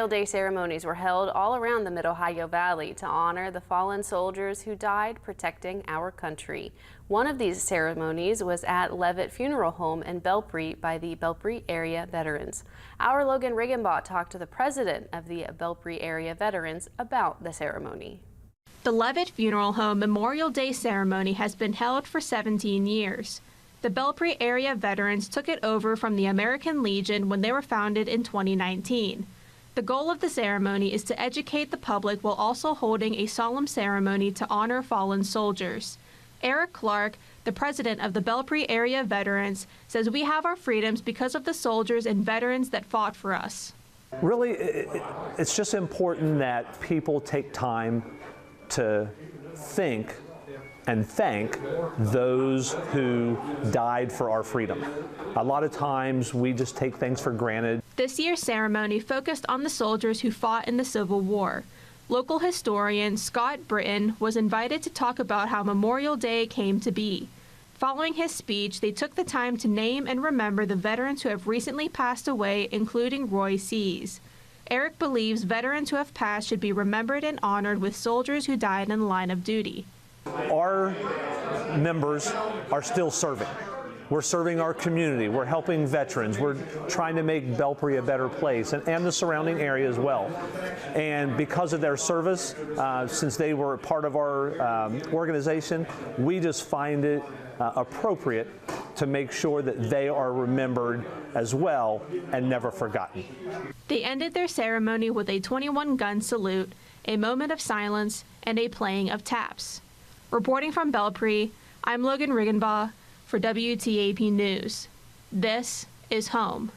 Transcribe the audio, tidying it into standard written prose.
Memorial Day ceremonies were held all around the Mid-Ohio Valley to honor the fallen soldiers who died protecting our country. One of these ceremonies was at Leavitt Funeral Home in Belpre by the Belpre Area Veterans. Our Logan Riggenbaugh talked to the president of the Belpre Area Veterans about the ceremony. The Leavitt Funeral Home Memorial Day ceremony has been held for 17 years. The Belpre Area Veterans took it over from the American Legion when they were founded in 2019. The goal of the ceremony is to educate the public while also holding a solemn ceremony to honor fallen soldiers. Eric Clark, the president of the Belpre Area Veterans, says we have our freedoms because of the soldiers and veterans that fought for us. Really, it's just important that people take time to think and thank those who died for our freedom. A lot of times we just take things for granted. This year's ceremony focused on the soldiers who fought in the Civil War. Local historian Scott Britton was invited to talk about how Memorial Day came to be. Following his speech, they took the time to name and remember the veterans who have recently passed away, including Roy Sees. Eric believes veterans who have passed should be remembered and honored with soldiers who died in the line of duty. Our members are still serving. We're serving our community. We're helping veterans. We're trying to make Belpre a better place and the surrounding area as well. And because of their service, since they were part of our organization, we just find it appropriate to make sure that they are remembered as well and never forgotten. They ended their ceremony with a 21-gun salute, a moment of silence, and a playing of taps. Reporting from Belpre, I'm Logan Riggenbaugh for WTAP News. This is home.